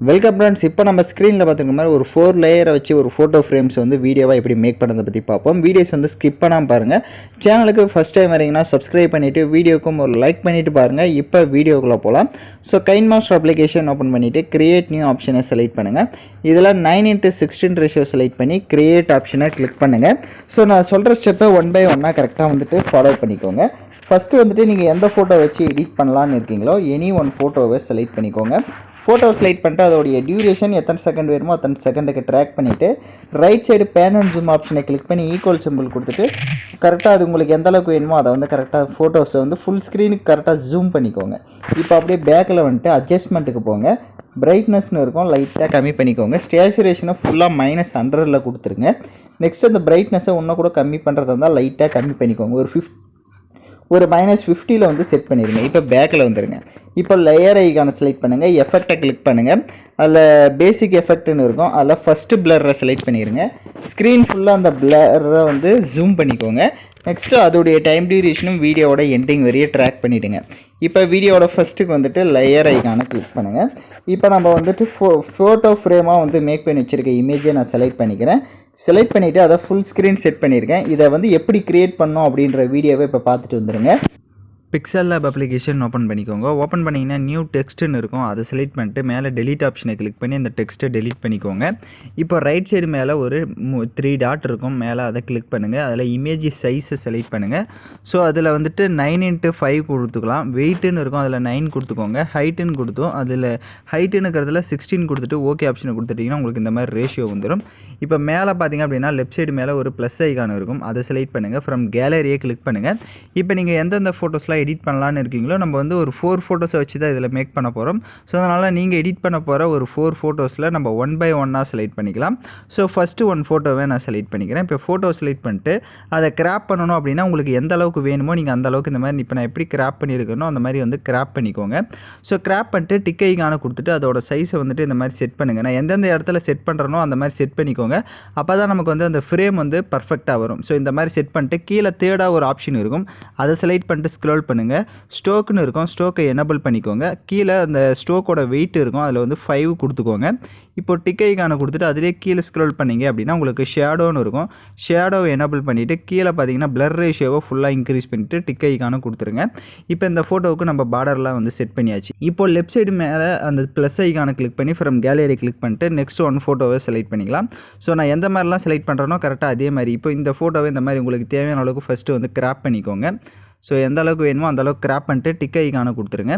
Welcome friends. இப்போ நம்ம ஸ்க்ரீனில் பார்த்துருக்க மாதிரி ஒரு 4 லேயரை வச்சு ஒரு ஃபோட்டோ ஃப்ரேம்ஸ் வந்து வீடியோவாக எப்படி மேக் பண்ணுறதை பற்றி பார்ப்போம். வீடியோஸ் வந்து ஸ்கிப் பண்ணாமல் பாருங்கள். சேனலுக்கு ஃபஸ்ட் டைம் வரீங்கன்னா சப்ஸ்கிரைப் பண்ணிவிட்டு வீடியோக்கும் ஒரு லைக் பண்ணிவிட்டு பாருங்கள். இப்போ வீடியோக்குள்ளே போகலாம். ஸோ கைன்மாஸ்டர் அப்ளிகேஷன் ஓப்பன் பண்ணிவிட்டு கிரியேட் நியூ ஆப்ஷனை செலக்ட் பண்ணுங்கள். இதில் 9:16 ரேஷியோ செலக்ட் பண்ணி கிரியேட் ஆப்ஷனை கிளிக் பண்ணுங்கள். ஸோ நான் சொல்கிற ஸ்டெப்பை 1 by 1 கரெக்டாக வந்துட்டு ஃபாலோ பண்ணிக்கோங்க. ஃபஸ்ட்டு வந்துட்டு நீங்கள் எந்த ஃபோட்டோ வச்சு எடிட் பண்ணலான்னு இருக்கீங்களோ எனி ஒன் ஃபோட்டோவை செலக்ட் பண்ணிக்கோங்க. ஃபோட்டோ செலக்ட் பண்ணிட்டு அதோடைய டியூரேஷன் எத்தனை செகண்ட் வேணுமோ அத்தனை செகண்டுக்கு ட்ராக் பண்ணிவிட்டு right side pan and zoom ஆப்ஷனை கிளிக் பண்ணி ஈக்குவல் சிம்பிள் கொடுத்துட்டு கரெக்டாக அது உங்களுக்கு எந்த அளவுக்கு வேணுமோ அதை வந்து கரெக்டாக ஃபோட்டோஸை வந்து ஃபுல் ஸ்க்ரீனுக்கு கரெக்டாக ஜூம் பண்ணிக்கோங்க. இப்போ அப்படியே பேக்கில் வந்துட்டு அட்ஜஸ்ட்மெண்ட்டுக்கு போங்க. பிரைட்னஸ்னு இருக்கும், லைட்டாக கம்மி பண்ணிக்கோங்க. ஸ்டேச்சுரேஷனை ஃபுல்லாக -100 கொடுத்துருங்க. நெக்ஸ்ட் அந்த பிரைட்னஸை இன்னும் கூட கம்மி பண்ணுறதா இருந்தால் லைட்டாக கம்மி பண்ணிக்கோங்க. ஒரு -50 வந்து செட் பண்ணிடுங்க. இப்போ பேக்கில் வந்துடுங்க. இப்போ லேயர் ஐகானை செலக்ட் பண்ணுங்கள். எஃபெக்டை கிளிக் பண்ணுங்கள். அதில் பேசிக் எஃபெக்ட்னு இருக்கும். அதில் ஃபஸ்ட்டு பிளரை செலக்ட் பண்ணிடுங்க. ஸ்க்ரீன் ஃபுல்லாக அந்த பிளரை வந்து ஜூம் பண்ணிக்கோங்க. நெக்ஸ்ட்டு அதோடைய டைம் டியூரேஷனும் வீடியோவோட எண்டிங் வரையே ட்ராக் பண்ணிவிடுங்க. இப்போ வீடியோவோட ஃபஸ்ட்டுக்கு வந்துட்டு லேயர் ஐகானை கிளிக் பண்ணுங்கள். இப்போ நம்ம வந்துட்டு ஃபோட்டோ ஃப்ரேமாக வந்து மேக் பண்ணி வச்சுருக்க இமேஜை நான் செலக்ட் பண்ணிக்கிறேன். செலக்ட் பண்ணிவிட்டு அதை ஃபுல் ஸ்க்ரீன் செட் பண்ணியிருக்கேன். இதை வந்து எப்படி க்ரியேட் பண்ணோம் அப்படின்ற வீடியோவை இப்போ பார்த்துட்டு வந்துடுங்க. பிக்சல் லேப் அப்ளிகேஷன் ஓப்பன் பண்ணிக்கோங்க. ஓப்பன் பண்ணிங்கன்னா நியூ டெக்ஸ்ட்டுன்னு இருக்கும். அதை செலக்ட் பண்ணிட்டு மேலே டெலீட் ஆப்ஷனை கிளிக் பண்ணி அந்த டெக்ஸ்ட்டை டெலீட் பண்ணிக்கோங்க. இப்போ ரைட் சைடு மேலே ஒரு 3 டாட் இருக்கும். மேலே அதை கிளிக் பண்ணுங்கள். அதில் இமேஜ் சைஸை செலக்ட் பண்ணுங்கள். ஸோ அதில் வந்துட்டு 9:5 கொடுத்துக்கலாம். வெயிட்டுன்னு இருக்கும், அதில் 9 கொடுத்துக்கோங்க. ஹைட்டுன்னு கொடுத்தோம், அதில் ஹைட்டுன்னு இருக்கிறதுல 16 கொடுத்துட்டு ஓகே ஆப்ஷனை கொடுத்துட்டிங்கன்னா உங்களுக்கு இந்த மாதிரி ரேஷியோ வந்துடும். இப்போ மேலே பார்த்தீங்க அப்படின்னா லெஃப்ட் சைடு மேலே ஒரு ப்ளஸ் ஐகான் இருக்கும். அதை செலக்ட் பண்ணுங்கள். ஃப்ரம் கேலரியை கிளிக் பண்ணுங்கள். இப்போ நீங்கள் எந்தெந்த ஃபோட்டோஸ்லாம் எடிட் பண்ணலான்னு இருக்கீங்களோ நம்ம வந்து ஒரு 4 ஃபோட்டோஸை வச்சு தான் இதில் மேக் பண்ண போகிறோம். ஸோ அதனால் நீங்கள் எடிட் பண்ண போகிற ஒரு 4 ஃபோட்டோஸில் நம்ம 1 by 1 செலக்ட் பண்ணிக்கலாம். ஸோ ஃபஸ்ட்டு 1 ஃபோட்டோவை நான் செலக்ட் பண்ணிக்கிறேன். இப்போ ஃபோட்டோ செலக்ட் பண்ணிட்டு அதை கிராப் பண்ணணும் அப்படின்னா உங்களுக்கு எந்த அளவுக்கு வேணுமோ நீங்கள் அந்த அளவுக்கு இந்த மாதிரி இப்போ நான் எப்படி கிராப் பண்ணியிருக்கணும் அந்த மாதிரி வந்து கிராப் பண்ணிக்கோங்க. ஸோ கிராப் பண்ணிட்டு டிக் ஐகானை கொடுத்துட்டு அதோட சைஸை வந்துட்டு இந்த மாதிரி செட் பண்ணுங்கள். நான் எந்தெந்த இடத்துல செட் பண்ணுறனோ அந்த மாதிரி செட் பண்ணிக்கோங்க. அப்போ தான் நமக்கு வந்து அந்த ஃப்ரேம் வந்து பர்ஃபெக்டாக வரும். ஸோ இந்த மாதிரி செட் பண்ணிட்டு கீழே தேர்டாக ஒரு ஆப்ஷன் இருக்கும். அதை செலக்ட் பண்ணிட்டு ஸ்க்ரோல் பண்ணுங்கள். ஸ்டோக்குன்னு இருக்கும், ஸ்டோக்கை எனேபிள் பண்ணிக்கோங்க. கீழே அந்த ஸ்டோக்கோட வெயிட் இருக்கும், அதில் வந்து 5 கொடுத்துக்கோங்க. இப்போ டிக் ஐகானை கொடுத்துட்டு அதிலே கீழே ஸ்க்ரோல் பண்ணிங்க அப்படின்னா உங்களுக்கு ஷேடோன்னு இருக்கும். ஷேடோவை எனேபிள் பண்ணிவிட்டு கீழே பார்த்தீங்கன்னா பிளர் ரேஷியோவை ஃபுல்லாக இன்க்ரீஸ் பண்ணிவிட்டு டிக் ஐகானை கொடுத்துருங்க. இப்போ இந்த ஃபோட்டோவுக்கு நம்ம பார்டர்லாம் வந்து செட் பண்ணியாச்சு. இப்போ லெஃப்ட் சைடு மேலே அந்த ப்ளஸ் ஐகானை கிளிக் பண்ணி ஃப்ரம் கேலரி கிளிக் பண்ணிட்டு நெக்ஸ்ட் 1 ஃபோட்டோவை செலக்ட் பண்ணிக்கலாம். ஸோ நான் எந்த மாதிரிலாம் செலக்ட் பண்ணுறேனோ கரெக்டாக அதே மாதிரி இப்போ இந்த ஃபோட்டோவை இந்த மாதிரி உங்களுக்கு தேவையான அளவுக்கு ஃபஸ்ட்டு வந்து கிராப் பண்ணிக்கோங்க. ஸோ எந்த அளவுக்கு வேணுமோ அந்த அளவுக்கு கிராப் பண்ணிட்டு டிக் ஐகானை கொடுத்துருங்க.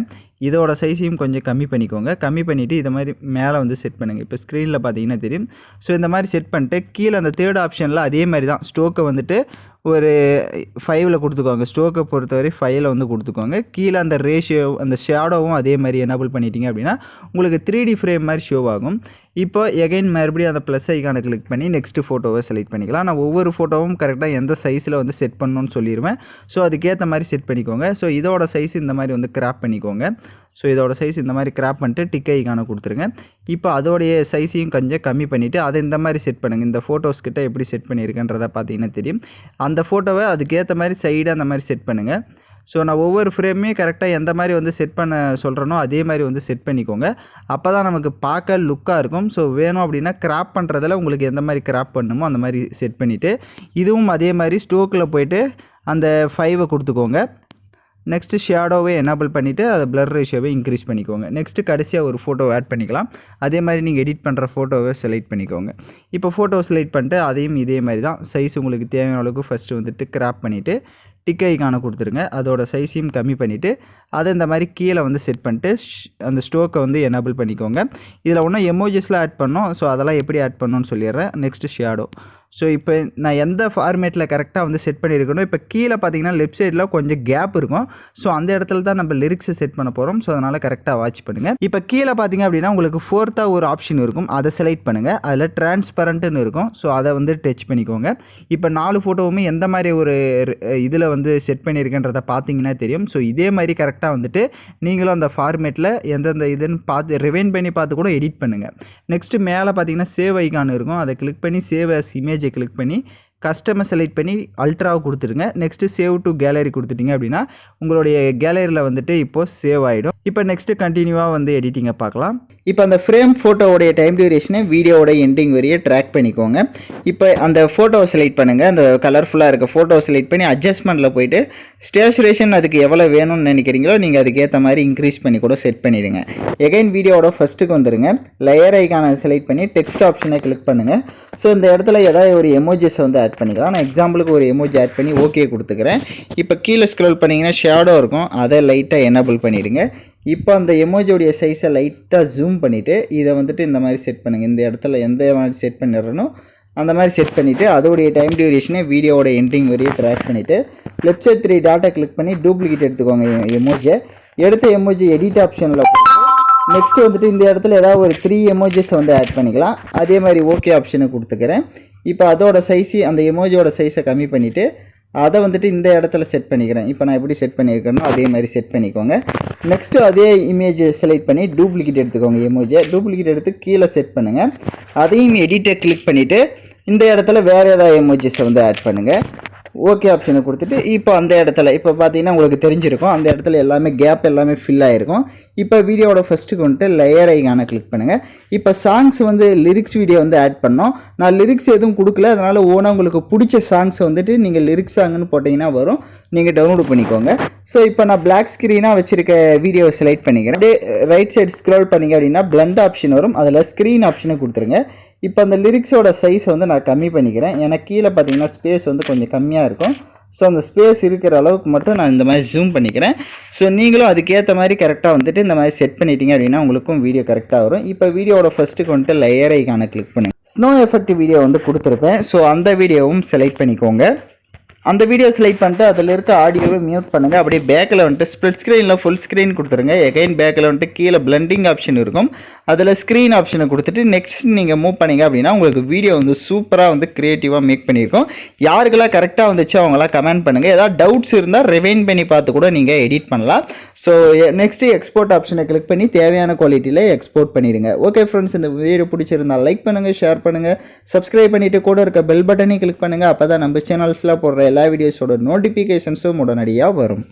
இதோட சைஸையும் கொஞ்சம் கம்மி பண்ணிக்கோங்க. கம்மி பண்ணிவிட்டு இதை மாதிரி மேலே வந்து செட் பண்ணுங்கள். இப்போ ஸ்க்ரீனில் பார்த்தீங்கன்னா தெரியும். ஸோ இந்த மாதிரி செட் பண்ணிட்டு கீழே அந்த தேர்ட் ஆப்ஷனில் அதே மாதிரி தான் ஸ்டோக்கை வந்துட்டு ஒரு 5 கொடுத்துக்கோங்க. ஸ்டோக்கை பொறுத்தவரை 5 வந்து கொடுத்துக்கோங்க. கீழே அந்த ரேஷியோ அந்த ஷேடோவும் அதே மாதிரி எனேபிள் பண்ணிட்டீங்க அப்படின்னா உங்களுக்கு 3D ஃப்ரேம் மாதிரி ஷோ ஆகும். இப்போ எகைன் மறுபடியும் அந்த ப்ளஸ் ஐகானை கிளிக் பண்ணி நெக்ஸ்ட் ஃபோட்டோவை செலக்ட் பண்ணிக்கலாம். நான் ஒவ்வொரு ஃபோட்டோவும் கரெக்டாக எந்த சைஸில் வந்து செட் பண்ணணும்னு சொல்லிடுவேன். ஸோ அதுக்கேற்ற மாதிரி செட் பண்ணிக்கோங்க. ஸோ இதோட சைஸ் இந்த மாதிரி வந்து கிராப் பண்ணிக்கோங்க. ஸோ இதோட சைஸ் இந்த மாதிரி கிராப் பண்ணிட்டு டிக் ஐகானை கொடுத்துருங்க. இப்போ அதோடைய சைஸையும் கொஞ்சம் கம்மி பண்ணிவிட்டு அதை இந்த மாதிரி செட் பண்ணுங்கள். இந்த ஃபோட்டோஸ் கிட்ட எப்படி செட் பண்ணியிருக்கேன்றதை பார்த்தீங்கன்னா தெரியும். அந்த ஃபோட்டோவை அதுக்கேற்ற மாதிரி சைடாக அந்த மாதிரி செட் பண்ணுங்கள். ஸோ நான் ஒவ்வொரு ஃப்ரேமே கரெக்டாக எந்த மாதிரி வந்து செட் பண்ண சொல்கிறேனோ அதே மாதிரி வந்து செட் பண்ணிக்கோங்க. அப்போ தான் நமக்கு பார்க்க லுக்காக இருக்கும். ஸோ வேணும் அப்படின்னா கிராப் பண்ணுறதில் உங்களுக்கு எந்த மாதிரி கிராப் பண்ணணுமோ அந்த மாதிரி செட் பண்ணிவிட்டு இதுவும் அதே மாதிரி ஸ்டோக்கில் போய்ட்டு அந்த 5 கொடுத்துக்கோங்க. நெக்ஸ்ட்டு ஷேடோவை எனேபிள் பண்ணிவிட்டு அதை பிளர் ரேஷியோவை இன்க்ரீஸ் பண்ணிக்கோங்க. நெக்ஸ்ட்டு கடைசியாக ஒரு ஃபோட்டோவை ஆட் பண்ணிக்கலாம். அதே மாதிரி நீங்கள் எடிட் பண்ணுற ஃபோட்டோவை செலக்ட் பண்ணிக்கோங்க. இப்போ ஃபோட்டோவை செலக்ட் பண்ணிட்டு அதையும் இதே மாதிரி தான் சைஸ் உங்களுக்கு தேவையான அளவுக்கு ஃபஸ்ட்டு வந்துட்டு கிராப் பண்ணிவிட்டு டிக் ஐகானை கொடுத்துருங்க. அதோட சைஸையும் கம்மி பண்ணிவிட்டு அதை இந்த மாதிரி கீழே வந்து செட் பண்ணிட்டு அந்த ஸ்டோக்கை வந்து எனேபிள் பண்ணிக்கோங்க. இதில் ஒன்றும் எமோஜிஸ்லாம் ஆட் பண்ணோம். ஸோ அதெல்லாம் எப்படி ஆட் பண்ணணும்னு சொல்லிடுறேன். Next shadow. ஸோ இப்போ நான் எந்த ஃபார்மேட்டில் கரெக்டாக வந்து செட் பண்ணியிருக்கணும். இப்போ கீழே பார்த்தீங்கன்னா லெஃப்ட் சைடில் கொஞ்சம் கேப் இருக்கும். ஸோ அந்த இடத்துல தான் நம்ம லிரிக்ஸை செட் பண்ண போகிறோம். ஸோ அதனால் கரெக்டாக வாட்ச் பண்ணுங்கள். இப்போ கீழே பார்த்தீங்க அப்படின்னா உங்களுக்கு 4th ஒரு ஆப்ஷன் இருக்கும். அதை செலக்ட் பண்ணுங்கள். அதில் டிரான்ஸ்பரண்ட்டுன்னு இருக்கும். ஸோ அதை வந்து டச் பண்ணிக்கோங்க. இப்போ 4 ஃபோட்டோவுமே எந்த மாதிரி ஒரு இதில் வந்து செட் பண்ணியிருக்கேன்றதை பார்த்தீங்கன்னா தெரியும். ஸோ இதே மாதிரி கரெக்டாக வந்துட்டு நீங்களும் அந்த ஃபார்மேட்டில் எந்தெந்த இதுன்னு பார்த்து ரிவைண்ட் பண்ணி பார்த்து கூட எடிட் பண்ணுங்கள். நெக்ஸ்ட்டு மேலே பார்த்தீங்கன்னா சேவ் ஐகான் இருக்கும். அதை கிளிக் பண்ணி சேவ் ஆஸ் இமேஜை கிளிக் பண்ணி கஸ்டமை செலக்ட் பண்ணி அல்ட்ராவை கொடுத்துருங்க. நெக்ஸ்ட்டு சேவ் டு கேலரி கொடுத்துட்டிங்க அப்படின்னா உங்களுடைய கேலரியில் வந்துட்டு இப்போது சேவ் ஆகிடும். இப்போ நெக்ஸ்ட்டு கண்டினியூவாக வந்து எடிட்டிங்கை பார்க்கலாம். இப்போ அந்த ஃப்ரேம் ஃபோட்டோவோடைய டைம் டியூரேஷனை வீடியோவோட எண்டிங் வரையே ட்ராக் பண்ணிக்கோங்க. இப்போ அந்த ஃபோட்டோவை செலக்ட் பண்ணுங்கள். அந்த கலர்ஃபுல்லாக இருக்க ஃபோட்டோவை செலக்ட் பண்ணி அட்ஜஸ்ட்மெண்ட்டில் போய்ட்டு ஸ்டேச்சுரேஷன் அதுக்கு எவ்வளோ வேணும்னு நினைக்கிறீங்களோ நீங்கள் அதுக்கேற்ற மாதிரி இன்க்ரீஸ் பண்ணி கூட செட் பண்ணிடுங்க. எகைன் வீடியோவோட ஃபஸ்ட்டுக்கு வந்துடுங்க. லேயர் ஐக்கானை செலக்ட் பண்ணி டெக்ஸ்ட் ஆப்ஷனை கிளிக் பண்ணுங்கள். ஸோ இந்த இடத்துல ஏதாவது ஒரு எமோஜிஸை வந்து ஆட் பண்ணிக்கலாம். நான் எக்ஸாம்பிளுக்கு ஒரு எமோஜி ஆட் பண்ணி ஓகே கொடுத்துக்கிறேன். இப்போ கீழே ஸ்க்ரோல் பண்ணிங்கன்னா ஷேடோ இருக்கும், அதை லைட்டாக எனேபிள் பண்ணிவிடுங்க. இப்போ அந்த எமோஜியோடைய சைஸை லைட்டாக ஜூம் பண்ணிவிட்டு இதை வந்துட்டு இந்த மாதிரி செட் பண்ணுங்கள். இந்த இடத்துல எந்த மாதிரி செட் பண்ணிடுறனோ அந்த மாதிரி செட் பண்ணிவிட்டு அதோடைய டைம் டியூரேஷனை வீடியோவோட எண்டிங் வரையும் ட்ராக் பண்ணிவிட்டு லெஃப்ட் சைட் 3 டாட்டை கிளிக் பண்ணி டூப்ளிகேட் எடுத்துக்கோங்க எமோஜியை. எடுத்த எமோஜி எடிட் ஆப்ஷனில் போட்டு நெக்ஸ்ட்டு வந்துட்டு இந்த இடத்துல ஏதாவது ஒரு 3 எமோஜிஸை வந்து ஆட் பண்ணிக்கலாம். அதே மாதிரி ஓகே ஆப்ஷனை கொடுத்துக்கிறேன். இப்போ அதோட சைஸு அந்த எமோஜியோட சைஸை கம்மி பண்ணிவிட்டு அதை வந்துட்டு இந்த இடத்துல செட் பண்ணிக்கிறேன். இப்போ நான் எப்படி செட் பண்ணியிருக்கேனோ அதே மாதிரி செட் பண்ணிக்கோங்க. நெக்ஸ்ட்டு அதே இமேஜ் செலக்ட் பண்ணி டூப்ளிகேட் எடுத்துக்கோங்க. எமோஜியை டூப்ளிகேட் எடுத்து கீழே செட் பண்ணுங்கள். அதையும் எடிட்டை கிளிக் பண்ணிவிட்டு இந்த இடத்துல வேறு ஏதாவது எமோஜிஸை வந்து ஆட் பண்ணுங்கள். ஓகே ஆப்ஷனை கொடுத்துட்டு இப்போ அந்த இடத்துல இப்போ பார்த்தீங்கன்னா உங்களுக்கு தெரிஞ்சிருக்கும், அந்த இடத்துல எல்லாமே கேப் எல்லாமே ஃபில் ஆகிருக்கும். இப்போ வீடியோவோட ஃபஸ்ட்டுக்கு வந்துட்டு லேயர் ஐகானை கிளிக் பண்ணுங்கள். இப்போ சாங்ஸ் வந்து லிரிக்ஸ் வீடியோ வந்து ஆட் பண்ணோம். நான் லிரிக்ஸ் எதுவும் கொடுக்கல, அதனால் ஓனாக உங்களுக்கு பிடிச்ச சாங்ஸை வந்துட்டு நீங்கள் லிரிக்ஸ் சாங்னு போட்டிங்கன்னா வரும், நீங்கள் டவுன்லோட் பண்ணிக்கோங்க. ஸோ இப்போ நான் பிளாக் ஸ்க்ரீனாக வச்சுருக்க வீடியோவை செலக்ட் பண்ணிக்கிறேன். அப்படியே ரைட் சைடு ஸ்க்ரோல் பண்ணிங்க அப்படின்னா பிளண்ட் ஆப்ஷன் வரும், அதில் ஸ்க்ரீன் ஆப்ஷனை கொடுத்துருங்க. இப்போ அந்த லிரிக்ஸோட சைஸ் வந்து நான் கம்மி பண்ணிக்கிறேன். ஏன்னா கீழே பார்த்தீங்கன்னா ஸ்பேஸ் வந்து கொஞ்சம் கம்மியாக இருக்கும். ஸோ அந்த ஸ்பேஸ் இருக்கிற அளவுக்கு மட்டும் நான் இந்த மாதிரி ஜூம் பண்ணிக்கிறேன். ஸோ நீங்களும் அதுக்கேற்ற மாதிரி கரெக்டாக வந்துட்டு இந்த மாதிரி செட் பண்ணிட்டீங்க அப்படின்னா உங்களுக்கும் வீடியோ கரெக்டாக வரும். இப்போ வீடியோவோட ஃபஸ்ட்டுக்கு வந்துட்டு லேயர் ஐகானை கிளிக் பண்ணுங்கள். ஸ்னோ எஃபெக்ட் வீடியோ வந்து கொடுத்துருப்பேன். ஸோ அந்த வீடியோவும் செலக்ட் பண்ணிக்கோங்க. அந்த வீடியோ செலக்ட் பண்ணிட்டு அதில் இருக்க ஆடியோவை மியூட் பண்ணுங்கள். அப்படியே பேக்கில் வந்துட்டு ஸ்ப்ளிட் ஸ்க்ரீனில் ஃபுல் ஸ்க்ரீன் கொடுத்துருங்க. எகைன் பேக்கில் வந்துட்டு கீழே பிளண்டிங் ஆப்ஷன் இருக்கும், அதில் ஸ்க்ரீன் ஆப்ஷனை கொடுத்துட்டு நெக்ஸ்ட் நீங்கள் மூவ் பண்ணிங்க அப்படின்னா உங்களுக்கு வீடியோ வந்து சூப்பராக வந்து க்ரியேட்டிவாக மேக் பண்ணியிருக்கோம். யாருக்கெல்லாம் கரெக்டாக வந்துச்சு அவங்களாம் கமெண்ட் பண்ணுங்கள். ஏதாவது டவுட்ஸ் இருந்தால் ரிவைன் பண்ணி பார்த்து கூட நீங்கள் எடிட் பண்ணலாம். ஸோ நெக்ஸ்ட்டு எக்ஸ்போர்ட் ஆப்ஷனை கிளிக் பண்ணி தேவையான குவாலிட்டியில் எக்ஸ்போர்ட் பண்ணிடுங்க. ஓகே ஃப்ரெண்ட்ஸ், இந்த வீடியோ பிடிச்சிருந்தால் லைக் பண்ணுங்கள், ஷேர் பண்ணுங்கள், சப்ஸ்கிரைப் பண்ணிவிட்டு கூட இருக்க பெல் பட்டனையும் கிளிக் பண்ணுங்கள். அப்போ தான் நம்ம சேனல்ஸில் போடுற எல்லா வீடியோஸோட நோட்டிஃபிகேஷன்ஸும் உடனடியாக வரும்.